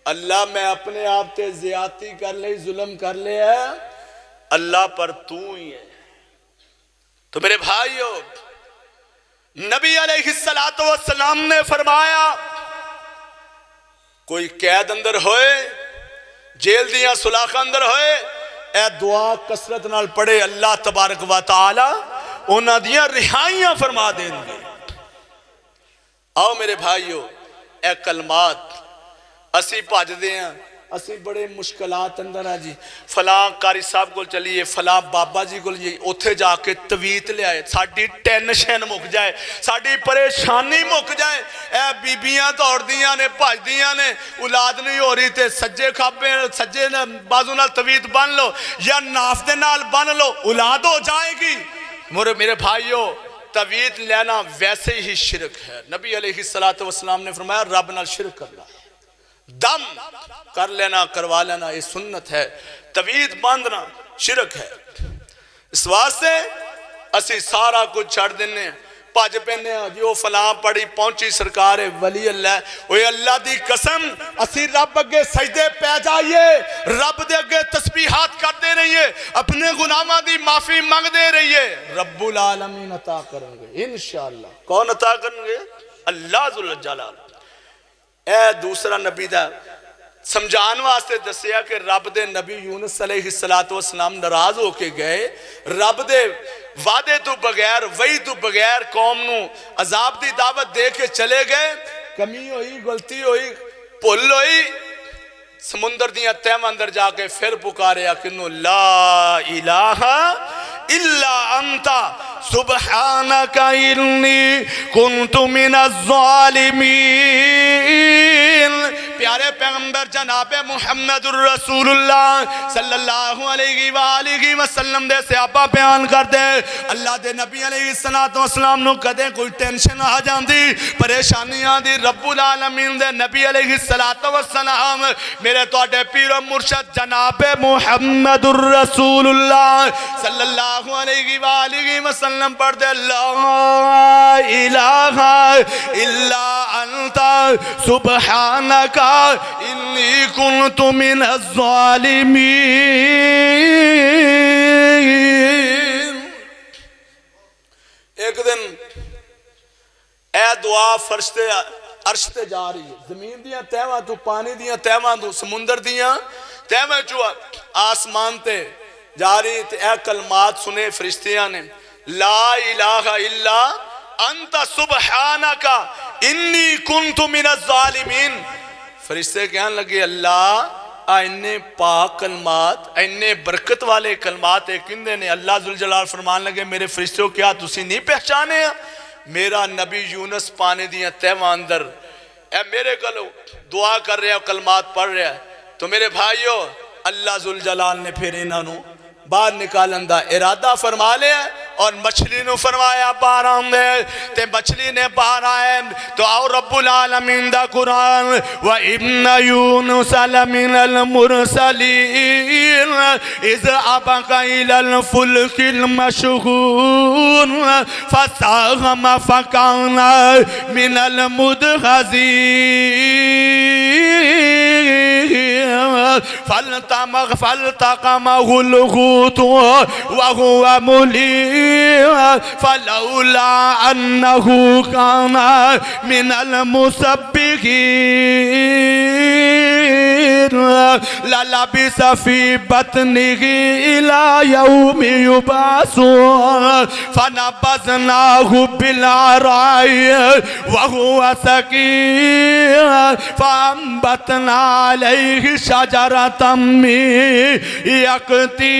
اللہ میں اپنے آپ تے زیادتی کر لے، ظلم کر لے ہے، اللہ پر تو ہی ہے. تو میرے بھائیو نبی علیہ السلام نے فرمایا کوئی قید اندر ہوئے، جیل دیاں سلاخ اندر ہوئے، اے دعا کثرت نال پڑھے، اللہ تبارک و تعالی انہاں دیاں رہائیاں فرما دیں گے. آؤ میرے بھائیو اے کلمات اسی پاج دے ہیں، اسی بڑے مشکلات اندر ہیں جی. فلاں قاری صاحب کو چلیے، فلاں بابا جی کو لیے، اتھے جا کے تویت لے آئے، ساڑی ٹینشن مک جائے، ساڑی پریشانی مک جائے. اے بیبیاں دوڑ دیاں نے، پاج دیاں نے، اولاد نہیں ہو رہی تھے، سجے کھاپے سجے بازو نال تویت بن لو یا ناف دے نال بن لو، اولاد ہو جائے گی. میرے بھائیو تویت لینا ویسے ہی شرک ہے. نبی علیہ السلام نے فرمایا رب نال شرک کرنا، دم کر لینا کروا لینا یہ سنت ہے، تویت باندھنا شرک ہے. اس واسطے اسی سارا کچھ چھڑ دینے پاج پہنے ہیں جو فلاں پڑی پہنچی سرکار ولی اللہ. اوہ اللہ دی قسم اسی رب اگے سجدے پہ جائیے، رب دے اگے تسبیحات کر دے رہیے، اپنے گناہاں دی معافی مانگ دے رہیے، رب العالمین عطا کریں گے انشاءاللہ. کون عطا کریں گے؟ اللہ ذل جلال. اے دوسرا نبی دا سمجھان واسطے دسیا کہ رب دے نبی یونس علیہ السلام ناراض ہو کے گئے، رب دے وعدے تو بغیر وحی تو بغیر قوم نو عذاب دی دعوت دے کے چلے گئے. کمی ہوئی، غلطی ہوئی، بھول ہوئی، سمندر دیاں تہواں اندر جا کے پھر پکاریا کنو لا الہ الا انت سبحانک انی کنت من الظالمین۔ پیارے پیغمبر جناب محمد الرسول اللہ صلی اللہ علیہ وآلہ وسلم دے صحابہ بیان کر دے اللہ دے نبی علیہ السلام نو کدے کوئی ٹینشن آ جاندی پریشانیاں دی رب العالمین دے نبی علیہ السلام میرے توڑے پیر و مرشد جناب محمد الرسول اللہ صلی اللہ علیہ وآلہ وسلم پڑھ دے لا الہ الا انت سبحانک انی کنت من الظالمین۔ ایک دن اے دعا فرشتے عرش تے جا رہی ہے، زمین دیاں تہواں تو پانی دیاں تہواں تو سمندر دیاں تہواں جو آسمان تے جا رہی تے اے کلمات سنے فرشتیاں نے لا الہ الا انت سبحانک انی کنت من الظالمین۔ فرشتے کہنے لگے اللہ اینے پاک کلمات اینے برکت والے کلمات ایک اندے نے اللہ ذوالجلال فرمان لگے میرے فرشتوں کیا تسی نہیں پہچانے ہیں میرا نبی یونس پانے دیاں تہواں اندر اے میرے گلو دعا کر رہے ہیں کلمات پڑھ رہے ہیں تو میرے بھائیو اللہ ذوالجلال نے پھر انہوں باہر نکالن دا ارادہ فرما لیا اور مچھلی نو فرمایا باہر آن دے تے مچھلی نے باہر آئے تو آؤ رب العالمین دا قرآن وَإِنَّ يُونُسَ لَمِنَ الْمُرْسَلِينَ إِذْ أَبَقَ إِلَى الْفُلْكِ الْمَشْحُونِ فَسَاهَمَ فَكَانَ مِنَ الْمُدْحَضِينَ فَالْتَقَمَهُ الْحُوتُ وَهُوَ مُلِيمٌ فَلَوْلَا أَنَّهُ كَانَ مِنَ الْمُسَبِّحِينَ لَلَبِثَ فِي بَطْنِهِ إِلَى يَوْمِ يُبْعَثُونَ فَنَبَذْنَاهُ بِالْعَرَاءِ وَهُوَ سَقِيمٌ فَأَنبَتْنَا عَلَيْهِ شَجَرَةً مِّن يَقْطِينٍ۔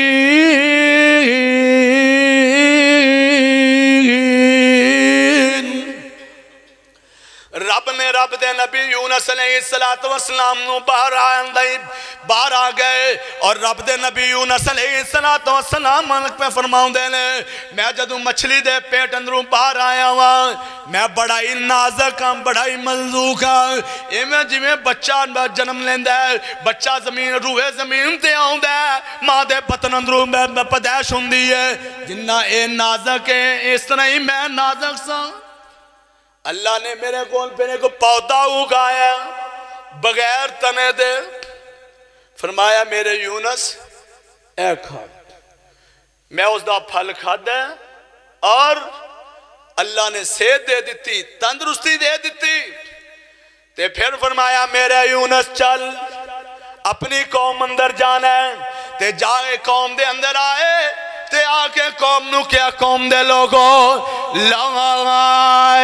رب نے رب دے نبی یونس علیہ السلام نو باہر آ گئے اور رب دے نبی یونس علیہ السلام پہ فرماؤں دے لے میں جدوں مچھلی دے پیٹ اندروں باہر آیا ہوا میں بڑا ہی نازک ہاں بڑا ہی ملزوک ہاں میں جی میں بچہ جنم لیندہ ہے بچہ زمین روح زمین تے آؤں دے ماں دے بطن اندروں میں پدیش ہوں دی ہے جنہ اے نازک ہے اس طرح ہی میں نازک سا اللہ نے میرے کول پہ کو پودا اگایا بغیر تنے دے فرمایا میرے یونس اے کھا میں اس دا پھل کھا دے اور اللہ نے صحت دے دیتی تندرستی دے دیتی تے پھر فرمایا میرے یونس چل اپنی قوم اندر جانا ہے تے جائے قوم دے اندر آئے تے آکے قوم نو کیا قوم دے لوگو لا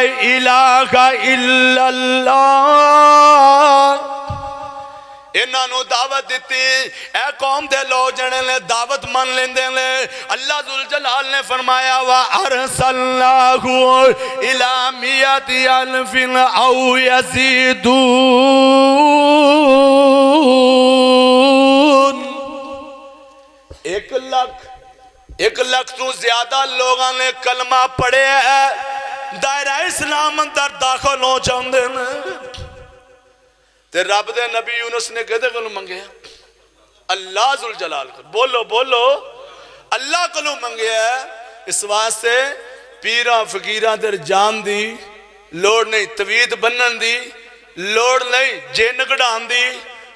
الہ الا اللہ انہاں نو دعوت دیتی اے قوم دے لوگ جنے لے دعوت من لیندے لے اللہ ذوالجلال نے فرمایا وَأَرْسَلْنَاهُ إِلَى مِئَةِ أَلْفٍ أَوْ يَزِيدُونَ۔ ایک لاکھ تو زیادہ لوگاں نے کلمہ پڑھے ہے دائرہ اسلام اندر داخل ہو چاندے نے تے رب دے نبی یونس نے کہتے کلو منگے اللہ ذوالجلال بولو بولو اللہ کلو منگے ہے اس واسطے پیرہ فقیرہ در جان دی لوڑ نہیں توید بنن دی لوڑ نہیں جن گڑان دی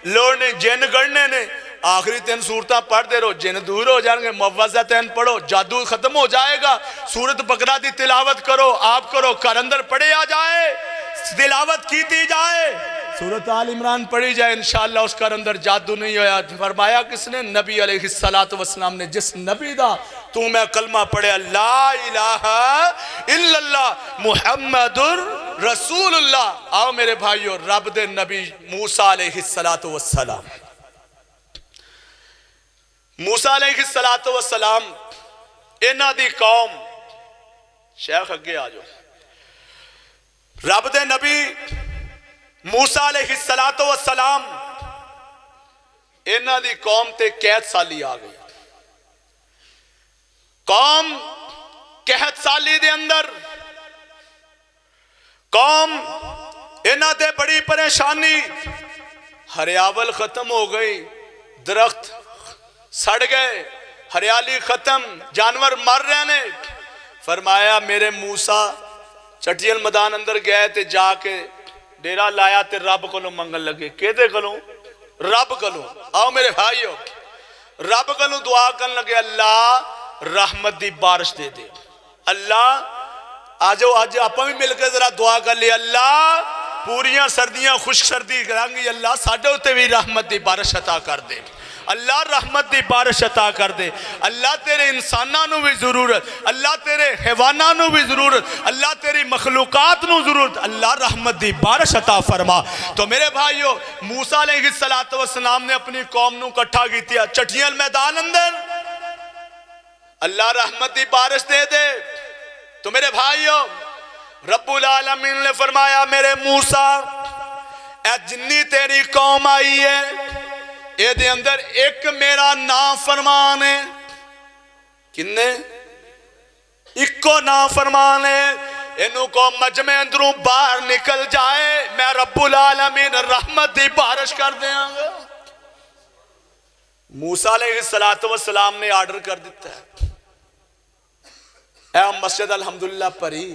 لوڑ نہیں جن گڑنے نے آخری تین صورتہ پڑھ دے رہو جن دور ہو جائیں گے موضزتین پڑھو جادو ختم ہو جائے گا سورت بقرہ دی تلاوت کرو آپ کرو کر اندر پڑھے آ جائے تلاوت کیتی جائے سورت آل عمران پڑھی جائے انشاءاللہ اس کر اندر جادو نہیں ہویا فرمایا کس نے نبی علیہ السلام نے جس نبی دا تو میں کلمہ پڑھے لا الہ الا اللہ محمد رسول اللہ آؤ میرے بھائیو رب دے نبی موسیٰ علیہ السلام موسیٰ علیہ السلام انہاں دی قوم شیخ اگے آ جاؤ رب دے نبی موسیٰ علیہ السلام انہاں دی قوم تے قحط سالی آ گئی قوم قحط سالی دے اندر قوم انہاں تے بڑی پریشانی ہریاول ختم ہو گئی درخت سڑ گئے ہریالی ختم جانور مر رہے نے فرمایا میرے موسیٰ چٹیل میدان اندر گئے تے جا کے ڈیرا لایا تے رب کولوں منگن لگے کہتے کولوں رب کولوں آؤ میرے بھائیو رب کولوں دعا کرن لگے اللہ رحمت دی بارش دے دے اللہ آجو آج آپا بھی مل کے ذرا دعا کر لیا اللہ پوریاں سردیاں خشک سردی کرانگی اللہ ساڑھے ہوتے بھی رحمت دی بارش عطا کر دے اللہ رحمت دی بارش عطا کر دے اللہ تیرے انساناں نو بھی ضرورت اللہ تیرے حیواناں نو بھی ضرورت اللہ تیری مخلوقات نو ضرورت اللہ رحمت دی بارش عطا فرما تو میرے بھائیو موسیٰ علیہ السلام نے اپنی قوم نو کٹھا کی تیا چٹیل میدان اندر اللہ رحمت دی بارش دے دے تو میرے بھائیو رب العالمین نے فرمایا میرے موسیٰ اے جنی تیری قوم آئی ہے اے دے اندر ایک میرا نافرمان ہے کنے ایک کو نافرمان ہے انہوں کو مجمع اندروں باہر نکل جائے میں رب العالمین رحمت دی بارش کر دیں گا موسیٰ علیہ السلام نے آرڈر کر دیتا ہے اے مسجد الحمدللہ پری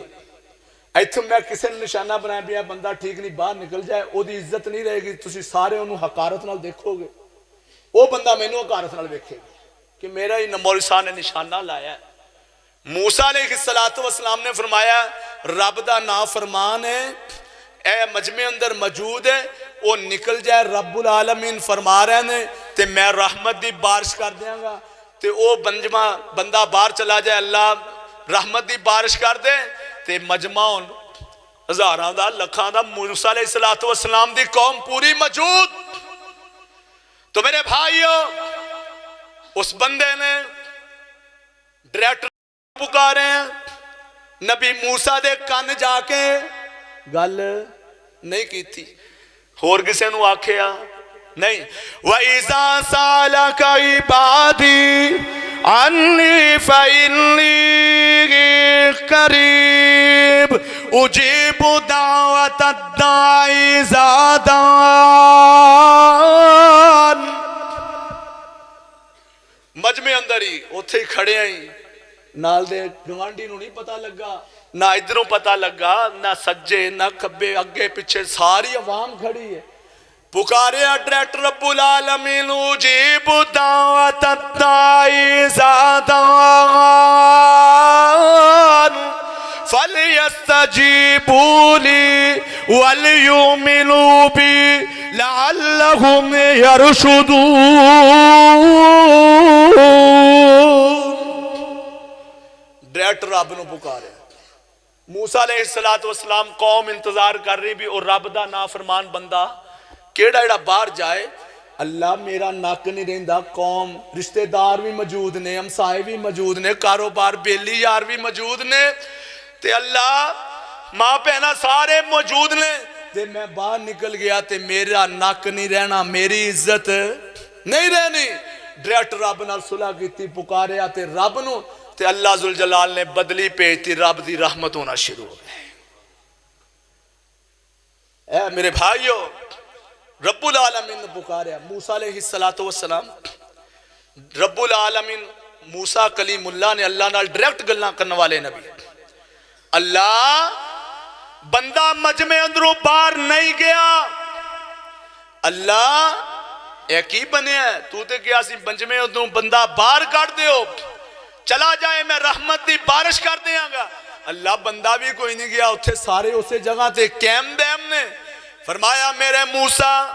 ایتھوں میں کسی نے نشانہ بنایا بھی ہے بندہ ٹھیک نہیں باہر نکل جائے او دی عزت نہیں رہے گی تسی سارے انہوں حقارت نال دیکھو گے وہ بندہ میں نے حقارت نال دیکھے گا کہ میرا ہی مولوی صاحب نے نشانہ لایا ہے موسیٰ علیہ السلام نے فرمایا رب دا نافرمان ہے اے مجمع اندر موجود ہے وہ نکل جائے رب العالمین فرما رہے ہیں تے میں رحمت دی بارش کر دیاں گا تے وہ بندہ باہر چلا جائے اللہ رحمت دی بارش کر دے تے مجمع ہزاراں دا لکھاں دا موسیٰ علیہ السلام دی قوم پوری موجود تو میرے بھائیو اس بندے نے ڈائریکٹر پکارے ہیں نبی موسیٰ دے کان جا کے گل نہیں کی تھی اور کسے نو آکھیا نہیں وَإِذَا سَأَلَكَ عِبَادِي عَنِّي فَإِنِّي قَرِيبٌ أُجِيبُ دَعْوَةَ الدَّاعِ إِذَا دَعَانِ مجمع اندر ہی اتھے ہی کھڑے ہیں نال دے گوانڈی نو نہیں پتا لگا نہ ادھروں پتا لگا نہ سجے نہ کھبے اگے پیچھے ساری عوام کھڑی ہے پکارے ڈائریکٹر رب العالمین اجیب دعوت الداعی اذا دعان فلیستجیبوا لی ولیؤمنوا بی لعلہم یرشدون ڈائریکٹر رب نو پکارے موسیٰ علیہ السلام قوم انتظار کر رہی بھی اور رب دا نافرمان بندہ کیڑا ایڑا باہر جائے اللہ میرا ناک نہیں رہندا قوم رشتہ دار بھی موجود نے ہمسائے بھی موجود نے کاروبار بیلی یار بھی موجود نے تے اللہ ماں پہنا سارے موجود نے تے میں باہر نکل گیا تے میرا ناک نہیں رہنا میری عزت نہیں رہنی ڈائریکٹر رب نال صلح کیتی پکاریا تے رب نو تے اللہ ذوالجلال نے بدلی بھیجتی رب دی رحمت ہونا شروع ہو گئی اے میرے بھائیو رب العالمین نے پکاریا موسیٰ علیہ السلام رب العالمین موسیٰ کلیم اللہ نے اللہ نال ڈائریکٹ گلاں کرنے والے نبی اللہ بندہ مجمع اندروں باہر نہیں گیا اللہ ایک ہی بنے ہے تو تے کیا سی مجمع اندروں بندہ باہر کر دیو چلا جائے میں رحمت دی بارش کر دیاں گا اللہ بندہ بھی کوئی نہیں گیا اتھے سارے اسے جگہ تے کیم دیم نے فرمایا میرے موسیٰ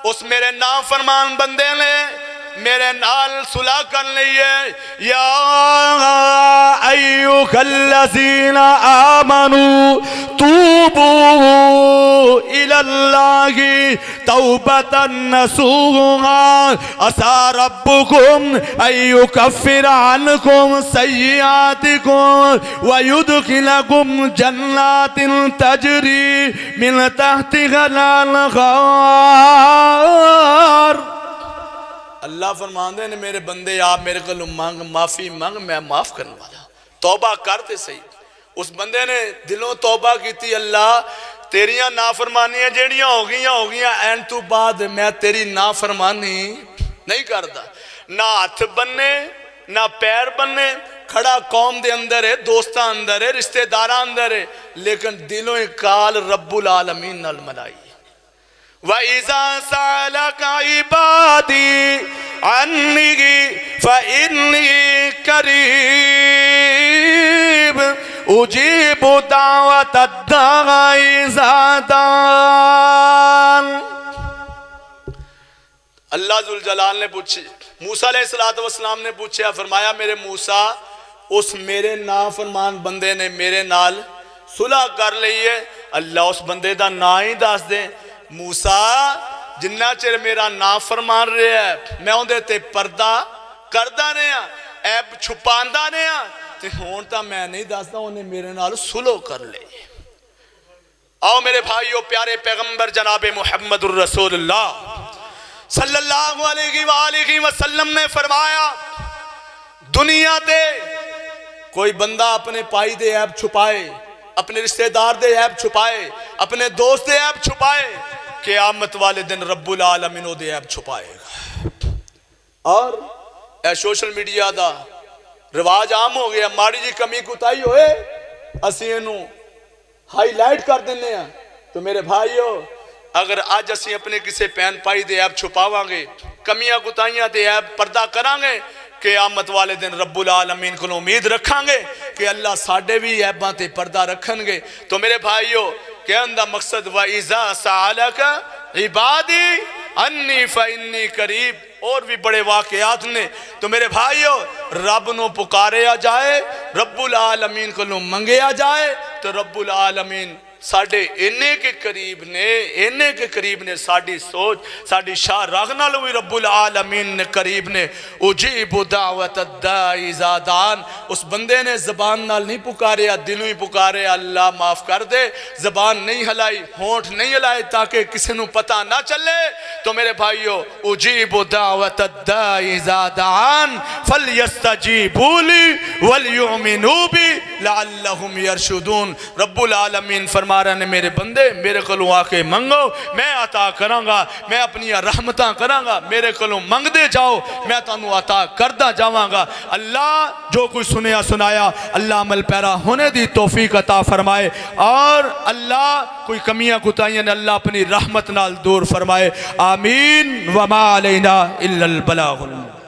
اس میرے نافرمان بندے نے میرے نال صلح کر لئیے یا ایوہ الذین آمنوا توبوا الاللہ توبتا نصوحا عسى ربكم ان يكفر عنكم سيئاتكم ويدخلكم جنات تجري من تحتها الانہار۔ اللہ فرماندے نے میرے بندے آپ میرے کو مانگ معافی مانگ میں معاف کرنے والا، توبہ کرتے صحیح۔ اس بندے نے دلوں توبہ کی تھی، اللہ تیریاں نافرمانیاں جیڑیاں ہو گئیاں این تو بعد میں تیری نافرمانی نہیں کرتا، نہ ہاتھ بننے نہ پیر بننے، کھڑا قوم دے اندر ہے، دوستاں اندر ہے، رشتہ داراں اندر ہے، لیکن دلوں کال رب العالمین نال ملائی۔ وَإِذَا سَأَلَكَ عِبَادِي عَنِّي فَإِنِّي قَرِيبٌ اجیب دعوت الداعی اذا دعان۔ اللہ ذوالجلال نے پوچھی، موسیٰ علیہ السلام نے پوچھا، فرمایا میرے موسیٰ اس میرے نافرمان بندے نے میرے نال صلح کر لئی ہے، اللہ اس بندے دا نا ہی دس دے۔ موسیٰ جنہ چر میرا نافرمان رہے ہے میں اندے تے پردہ کردہ رہے ہیں، ایب چھپاندہ رہے ہیں، تے ہون تا میں نہیں دستا انہیں میرے نال صلح کر لے۔ آؤ میرے بھائیو، پیارے پیغمبر جناب محمد الرسول اللہ صلی اللہ علیہ وآلہ وسلم نے فرمایا، دنیا دے کوئی بندہ اپنے پائی دے عیب چھپائے، اپنے رشتہ دار دے عیب چھپائے، اپنے دوست دے عیب چھپائے، قیامت والے دن رب العالمین او دے عیب چھپائے گا۔ اور اے سوشل میڈیا دا رواج عام ہو گیا، ماڑی جی کمی کتائی ہوئے اسی انہوں ہائی لائٹ کر دینے ہیں۔ تو میرے بھائیو، اگر آج اسی اپنے کسے پین پائی دے عیب چھپاواں گے، کمیاں کتائیاں دے عیب پردہ کران گے، قیامت والے دن رب العالمین کو امید رکھاں گے کہ اللہ ساڑھے بھی عیباں تے پردہ رکھن گے۔ تو میرے بھائیو، کہن دا مقصد وَإِذَا سَأَلَكَ عِبَادِي عَنِّي فَإِنِّي قَرِيبٌ، اور بھی بڑے واقعات نے۔ تو میرے بھائیو، رب نو پکارے آ جائے، رب العالمین کو منگے آ جائے، تو رب العالمین ساڑھے انہیں کے قریب نے ساڑھی سوچ، ساڑھی شاہ راغنا لوی رب العالمین نے قریب نے۔ اجیب دعوت الداعی اذا دعان، اس بندے نے زبان نال نہیں پکارے، دلوں ہی پکارے، اللہ معاف کر دے، زبان نہیں ہلائی، ہونٹ نہیں ہلائی تاکہ کسی نو پتہ نہ چلے۔ تو میرے بھائیو، اجیب دعوت الداعی اذا دعان فلیستجیبوا لی ولیؤمنوا بی لعلہم یرشدون۔ رب العالمین فرما رہے ہیں میرے بندے میرے کلوں آکے منگو، میں عطا کروں گا، میں اپنی رحمتاں کروں گا، میرے کلوں منگ دے جاؤ، میں تانوں عطا کردہ جاواں گا۔ اللہ جو کچھ سنیا سنایا اللہ عمل پیرا ہونے دی توفیق عطا فرمائے، اور اللہ کوئی کمیاں کتائیاں نے اللہ اپنی رحمت نال دور فرمائے، آمین۔ وما علینا الا البلاغ۔